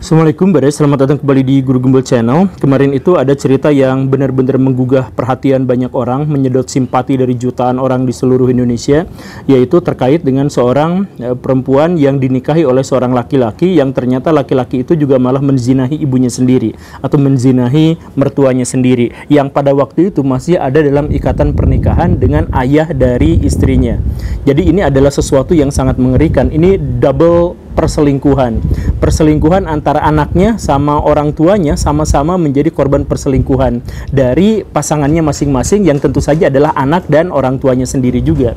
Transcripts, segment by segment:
Assalamualaikum Baris, selamat datang kembali di Guru Gembel Channel. Kemarin itu ada cerita yang benar-benar menggugah perhatian banyak orang, menyedot simpati dari jutaan orang di seluruh Indonesia, yaitu terkait dengan seorang perempuan yang dinikahi oleh seorang laki-laki yang ternyata laki-laki itu juga malah menzinahi ibunya sendiri atau menzinahi mertuanya sendiri, yang pada waktu itu masih ada dalam ikatan pernikahan dengan ayah dari istrinya. Jadi ini adalah sesuatu yang sangat mengerikan. Ini double perselingkuhan antara anaknya sama orang tuanya, sama-sama menjadi korban perselingkuhan dari pasangannya masing-masing, yang tentu saja adalah anak dan orang tuanya sendiri juga.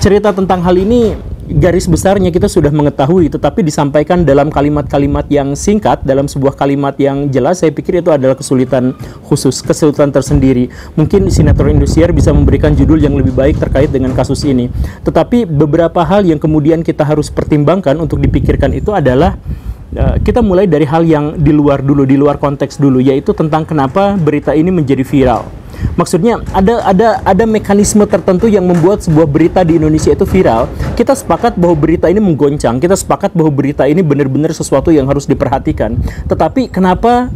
Cerita tentang hal ini garis besarnya kita sudah mengetahui, tetapi disampaikan dalam kalimat-kalimat yang singkat, dalam sebuah kalimat yang jelas. Saya pikir itu adalah kesulitan khusus, kesulitan tersendiri. Mungkin sinetron Indosiar bisa memberikan judul yang lebih baik terkait dengan kasus ini. Tetapi beberapa hal yang kemudian kita harus pertimbangkan untuk dipikirkan itu adalah kita mulai dari hal yang di luar dulu, di luar konteks dulu, yaitu tentang kenapa berita ini menjadi viral. Maksudnya ada mekanisme tertentu yang membuat sebuah berita di Indonesia itu viral. Kita sepakat bahwa berita ini menggoncang, kita sepakat bahwa berita ini benar-benar sesuatu yang harus diperhatikan. Tetapi kenapa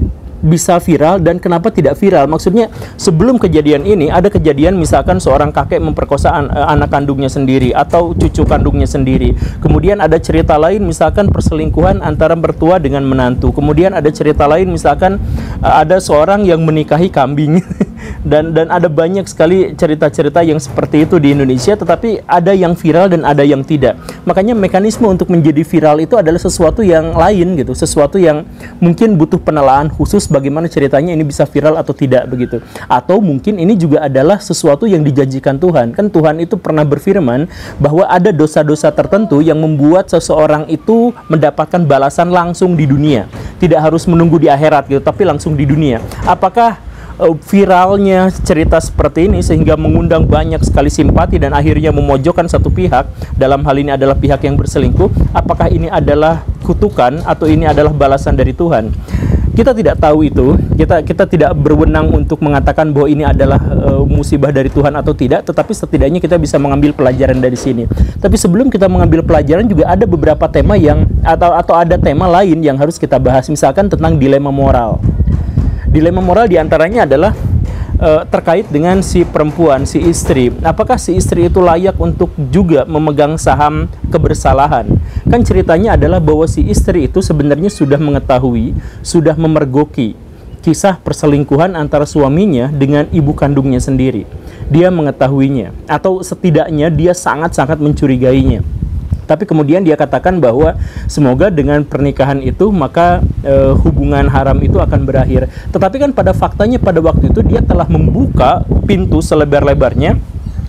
bisa viral dan kenapa tidak viral? Maksudnya sebelum kejadian ini ada kejadian misalkan seorang kakek memperkosa anak kandungnya sendiri atau cucu kandungnya sendiri. Kemudian ada cerita lain misalkan perselingkuhan antara mertua dengan menantu. Kemudian ada cerita lain misalkan ada seorang yang menikahi kambing. dan ada banyak sekali cerita-cerita yang seperti itu di Indonesia, tetapi ada yang viral dan ada yang tidak. Makanya mekanisme untuk menjadi viral itu adalah sesuatu yang lain gitu, sesuatu yang mungkin butuh penelaahan khusus bagaimana ceritanya ini bisa viral atau tidak begitu. Atau mungkin ini juga adalah sesuatu yang dijanjikan Tuhan. Kan Tuhan itu pernah berfirman bahwa ada dosa-dosa tertentu yang membuat seseorang itu mendapatkan balasan langsung di dunia. Tidak harus menunggu di akhirat gitu, tapi langsung di dunia. Apakah viralnya cerita seperti ini sehingga mengundang banyak sekali simpati dan akhirnya memojokkan satu pihak, dalam hal ini adalah pihak yang berselingkuh? Apakah ini adalah kutukan atau ini adalah balasan dari Tuhan? Kita tidak tahu itu. Kita tidak berwenang untuk mengatakan bahwa ini adalah musibah dari Tuhan atau tidak, tetapi setidaknya kita bisa mengambil pelajaran dari sini. Tapi sebelum kita mengambil pelajaran juga ada beberapa tema yang atau ada tema lain yang harus kita bahas, misalkan tentang dilema moral. Dilema moral diantaranya adalah terkait dengan si perempuan, si istri. Apakah si istri itu layak untuk juga memegang saham kebersalahan? Kan ceritanya adalah bahwa si istri itu sebenarnya sudah mengetahui, sudah memergoki kisah perselingkuhan antara suaminya dengan ibu kandungnya sendiri. Dia mengetahuinya, atau setidaknya dia sangat-sangat mencurigainya. Tapi kemudian dia katakan bahwa semoga dengan pernikahan itu maka hubungan haram itu akan berakhir. Tetapi kan pada faktanya pada waktu itu dia telah membuka pintu selebar-lebarnya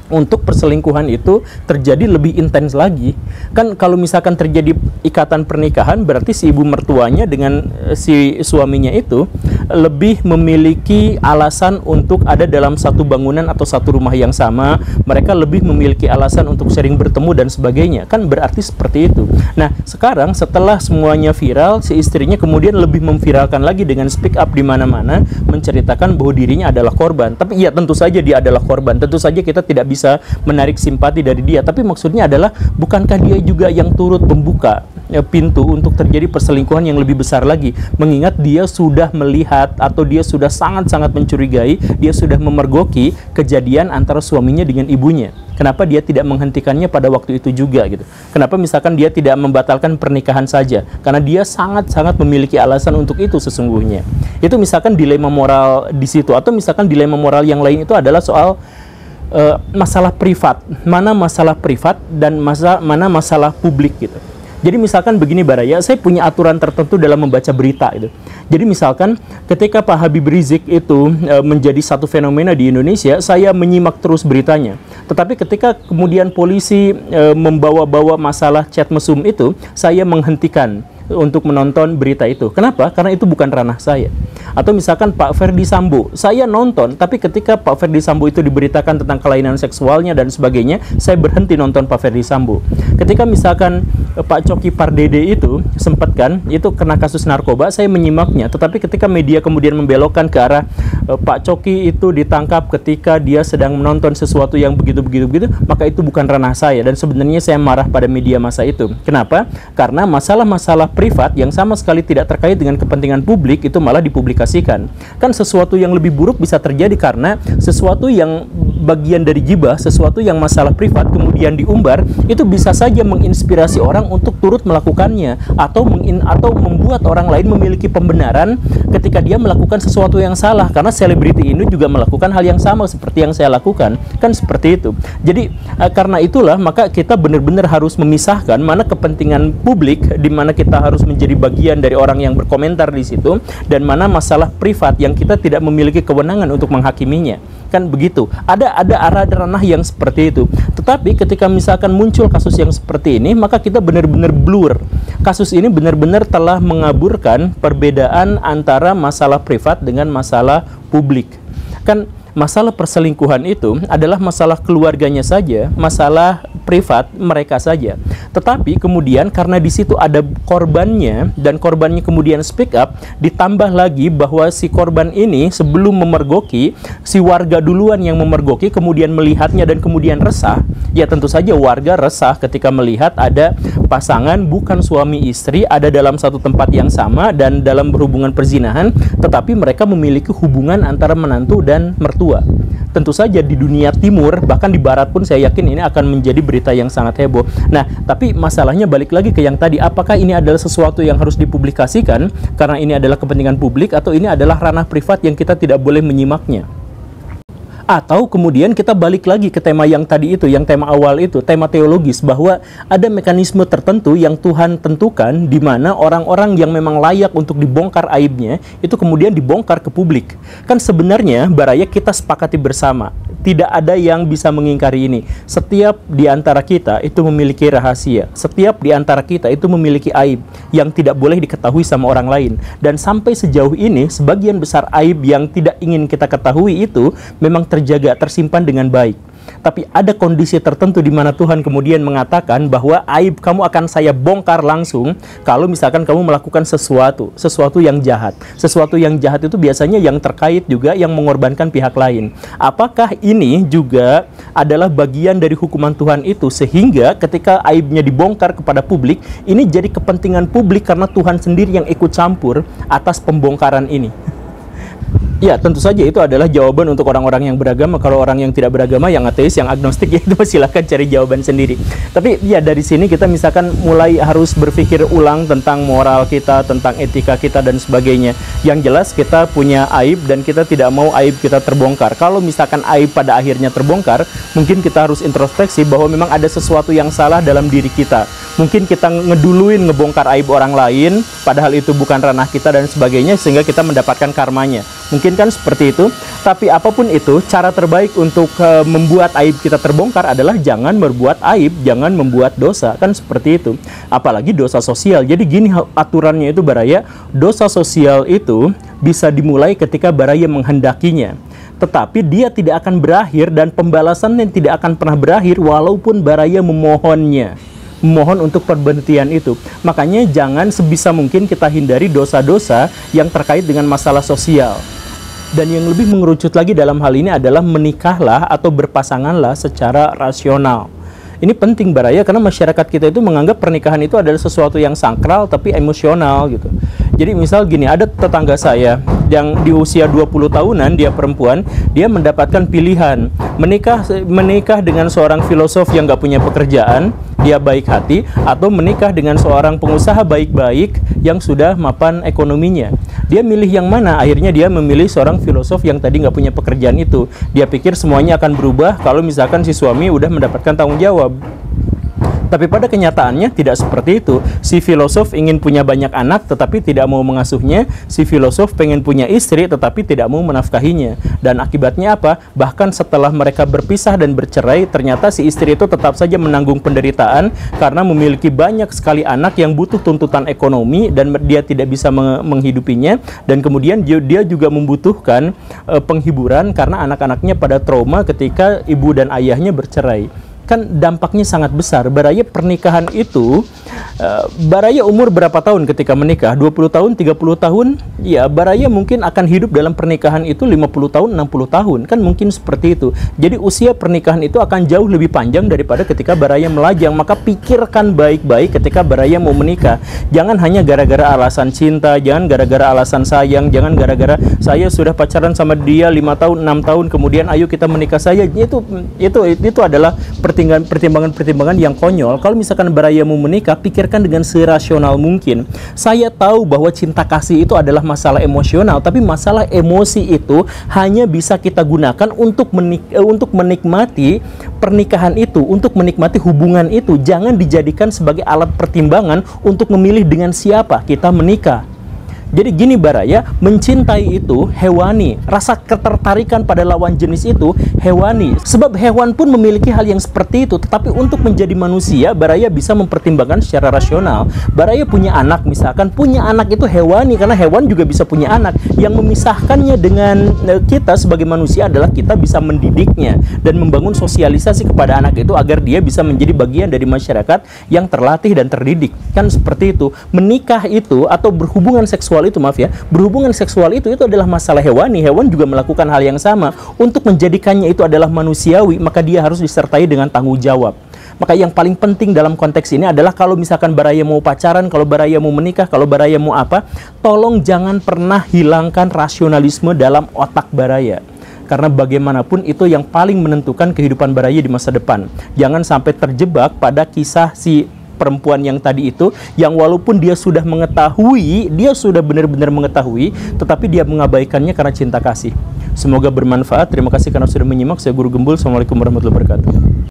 untuk perselingkuhan itu terjadi lebih intens lagi. Kan kalau misalkan terjadi ikatan pernikahan, berarti si ibu mertuanya dengan si suaminya itu lebih memiliki alasan untuk ada dalam satu bangunan atau satu rumah yang sama. Mereka lebih memiliki alasan untuk sering bertemu dan sebagainya. Kan berarti seperti itu. Nah, sekarang setelah semuanya viral, si istrinya kemudian lebih memviralkan lagi dengan speak up di mana-mana, menceritakan bahwa dirinya adalah korban. Tapi ya tentu saja dia adalah korban. Tentu saja kita tidak bisa menarik simpati dari dia. Tapi maksudnya adalah, bukankah dia juga yang turut membuka pintu untuk terjadi perselingkuhan yang lebih besar lagi? Mengingat dia sudah melihat atau dia sudah sangat-sangat mencurigai, dia sudah memergoki kejadian antara suaminya dengan ibunya. Kenapa dia tidak menghentikannya pada waktu itu juga gitu? Kenapa misalkan dia tidak membatalkan pernikahan saja? Karena dia sangat-sangat memiliki alasan untuk itu sesungguhnya. Itu misalkan dilema moral di situ. Atau misalkan dilema moral yang lain itu adalah soal masalah privat. Mana masalah privat dan mana masalah publik gitu. Jadi misalkan begini Baraya, saya punya aturan tertentu dalam membaca berita itu. Jadi misalkan ketika Pak Habib Rizik itu menjadi satu fenomena di Indonesia, saya menyimak terus beritanya. Tetapi ketika kemudian polisi membawa-bawa masalah chat mesum itu, saya menghentikan untuk menonton berita itu. Kenapa? Karena itu bukan ranah saya. Atau misalkan Pak Ferdy Sambo, saya nonton, tapi ketika Pak Ferdy Sambo itu diberitakan tentang kelainan seksualnya dan sebagainya, saya berhenti nonton Pak Ferdy Sambo. Ketika misalkan Pak Coki Pardede itu sempat kan, itu kena kasus narkoba, saya menyimaknya. Tetapi ketika media kemudian membelokkan ke arah Pak Coki itu ditangkap ketika dia sedang menonton sesuatu yang begitu-begitu, maka itu bukan ranah saya. Dan sebenarnya saya marah pada media masa itu. Kenapa? Karena masalah-masalah privat yang sama sekali tidak terkait dengan kepentingan publik itu malah dipublikasikan. Kan sesuatu yang lebih buruk bisa terjadi karena sesuatu yang bagian dari gibah, sesuatu yang masalah privat kemudian diumbar, itu bisa saja menginspirasi orang untuk turut melakukannya, atau membuat orang lain memiliki pembenaran ketika dia melakukan sesuatu yang salah, karena selebriti ini juga melakukan hal yang sama seperti yang saya lakukan, kan seperti itu. Jadi karena itulah maka kita benar-benar harus memisahkan mana kepentingan publik, di mana kita harus menjadi bagian dari orang yang berkomentar di situ, dan mana masalah privat yang kita tidak memiliki kewenangan untuk menghakiminya. Kan begitu. Ada ranah yang seperti itu. Tetapi ketika misalkan muncul kasus yang seperti ini, maka kita benar-benar blur. Kasus ini benar-benar telah mengaburkan perbedaan antara masalah privat dengan masalah publik. Kan masalah perselingkuhan itu adalah masalah keluarganya saja, masalah privat mereka saja. Tetapi kemudian karena di situ ada korbannya, dan korbannya kemudian speak up, ditambah lagi bahwa si korban ini sebelum memergoki, si warga duluan yang memergoki, kemudian melihatnya dan kemudian resah. Ya tentu saja warga resah ketika melihat ada pasangan bukan suami istri, ada dalam satu tempat yang sama dan dalam berhubungan perzinahan, tetapi mereka memiliki hubungan antara menantu dan mertua. Tentu saja di dunia timur, bahkan di barat pun saya yakin ini akan menjadi berita yang sangat heboh. Nah, tapi masalahnya balik lagi ke yang tadi, apakah ini adalah sesuatu yang harus dipublikasikan karena ini adalah kepentingan publik, atau ini adalah ranah privat yang kita tidak boleh menyimaknya? Atau kemudian kita balik lagi ke tema yang tadi itu, yang tema awal itu, tema teologis, bahwa ada mekanisme tertentu yang Tuhan tentukan di mana orang-orang yang memang layak untuk dibongkar aibnya itu kemudian dibongkar ke publik. Kan sebenarnya baraya kita sepakati bersama, tidak ada yang bisa mengingkari ini. Setiap di antara kita itu memiliki rahasia, setiap di antara kita itu memiliki aib yang tidak boleh diketahui sama orang lain. Dan sampai sejauh ini sebagian besar aib yang tidak ingin kita ketahui itu memang terjaga, tersimpan dengan baik. Tapi ada kondisi tertentu di mana Tuhan kemudian mengatakan bahwa aib kamu akan saya bongkar langsung kalau misalkan kamu melakukan sesuatu yang jahat. Sesuatu yang jahat itu biasanya yang terkait juga yang mengorbankan pihak lain. Apakah ini juga adalah bagian dari hukuman Tuhan itu, sehingga ketika aibnya dibongkar kepada publik, ini jadi kepentingan publik karena Tuhan sendiri yang ikut campur atas pembongkaran ini? Ya, tentu saja itu adalah jawaban untuk orang-orang yang beragama. Kalau orang yang tidak beragama, yang ateis, yang agnostik, ya itu silakan cari jawaban sendiri. Tapi ya dari sini kita misalkan mulai harus berpikir ulang tentang moral kita, tentang etika kita dan sebagainya. Yang jelas kita punya aib dan kita tidak mau aib kita terbongkar. Kalau misalkan aib pada akhirnya terbongkar, mungkin kita harus introspeksi bahwa memang ada sesuatu yang salah dalam diri kita. Mungkin kita ngeduluin ngebongkar aib orang lain, padahal itu bukan ranah kita dan sebagainya, sehingga kita mendapatkan karmanya. Mungkin kan seperti itu. Tapi apapun itu, cara terbaik untuk membuat aib kita terbongkar adalah jangan berbuat aib, jangan membuat dosa. Kan seperti itu. Apalagi dosa sosial. Jadi gini aturannya itu baraya, dosa sosial itu bisa dimulai ketika baraya menghendakinya. Tetapi dia tidak akan berakhir, dan pembalasannya tidak akan pernah berakhir walaupun baraya memohonnya. Mohon untuk perberhentian itu. Makanya jangan sebisa mungkin kita hindari dosa-dosa yang terkait dengan masalah sosial. Dan yang lebih mengerucut lagi dalam hal ini adalah menikahlah atau berpasanganlah secara rasional. Ini penting baraya, karena masyarakat kita itu menganggap pernikahan itu adalah sesuatu yang sakral tapi emosional gitu. Jadi misal gini, ada tetangga saya yang di usia 20 tahunan, dia perempuan, dia mendapatkan pilihan menikah dengan seorang filosof yang gak punya pekerjaan, dia baik hati, atau menikah dengan seorang pengusaha baik-baik yang sudah mapan ekonominya. Dia milih yang mana? Akhirnya dia memilih seorang filosof yang tadi nggak punya pekerjaan itu. Dia pikir semuanya akan berubah kalau misalkan si suami udah mendapatkan tanggung jawab. Tapi pada kenyataannya tidak seperti itu. Si filosof ingin punya banyak anak tetapi tidak mau mengasuhnya. Si filosof pengen punya istri tetapi tidak mau menafkahinya. Dan akibatnya apa? Bahkan setelah mereka berpisah dan bercerai, ternyata si istri itu tetap saja menanggung penderitaan karena memiliki banyak sekali anak yang butuh tuntutan ekonomi dan dia tidak bisa menghidupinya. Dan kemudian dia juga membutuhkan penghiburan karena anak-anaknya pada trauma ketika ibu dan ayahnya bercerai. Kan dampaknya sangat besar. Baraya pernikahan itu, Baraya umur berapa tahun ketika menikah? 20 tahun, 30 tahun? Ya, Baraya mungkin akan hidup dalam pernikahan itu 50 tahun, 60 tahun. Kan mungkin seperti itu. Jadi usia pernikahan itu akan jauh lebih panjang daripada ketika Baraya melajang. Maka pikirkan baik-baik ketika Baraya mau menikah. Jangan hanya gara-gara alasan cinta, jangan gara-gara alasan sayang, jangan gara-gara saya sudah pacaran sama dia 5 tahun, 6 tahun, kemudian ayo kita menikah saja. Itu adalah pertimbangan-pertimbangan yang konyol. Kalau misalkan Baraya mau menikah, pikirkan dengan serasional mungkin. Saya tahu bahwa cinta kasih itu adalah masalah emosional, tapi masalah emosi itu hanya bisa kita gunakan untuk menikmati pernikahan itu, untuk menikmati hubungan itu. Jangan dijadikan sebagai alat pertimbangan untuk memilih dengan siapa kita menikah. Jadi gini Baraya, mencintai itu hewani. Rasa ketertarikan pada lawan jenis itu hewani. Sebab hewan pun memiliki hal yang seperti itu. Tetapi untuk menjadi manusia, Baraya bisa mempertimbangkan secara rasional. Baraya punya anak, misalkan punya anak itu hewani, karena hewan juga bisa punya anak. Yang memisahkannya dengan kita sebagai manusia adalah kita bisa mendidiknya dan membangun sosialisasi kepada anak itu agar dia bisa menjadi bagian dari masyarakat yang terlatih dan terdidik. Kan seperti itu. Menikah itu atau berhubungan seksual itu, maaf ya, berhubungan seksual itu adalah masalah hewani. Hewan juga melakukan hal yang sama. Untuk menjadikannya itu adalah manusiawi, maka dia harus disertai dengan tanggung jawab. Maka yang paling penting dalam konteks ini adalah kalau misalkan Baraya mau pacaran, kalau Baraya mau menikah, kalau Baraya mau apa, tolong jangan pernah hilangkan rasionalisme dalam otak Baraya. Karena bagaimanapun itu yang paling menentukan kehidupan Baraya di masa depan. Jangan sampai terjebak pada kisah si perempuan yang tadi itu, yang walaupun dia sudah mengetahui, dia sudah benar-benar mengetahui, tetapi dia mengabaikannya karena cinta kasih. Semoga bermanfaat. Terima kasih karena sudah menyimak. Saya Guru Gembul. Assalamualaikum warahmatullahi wabarakatuh.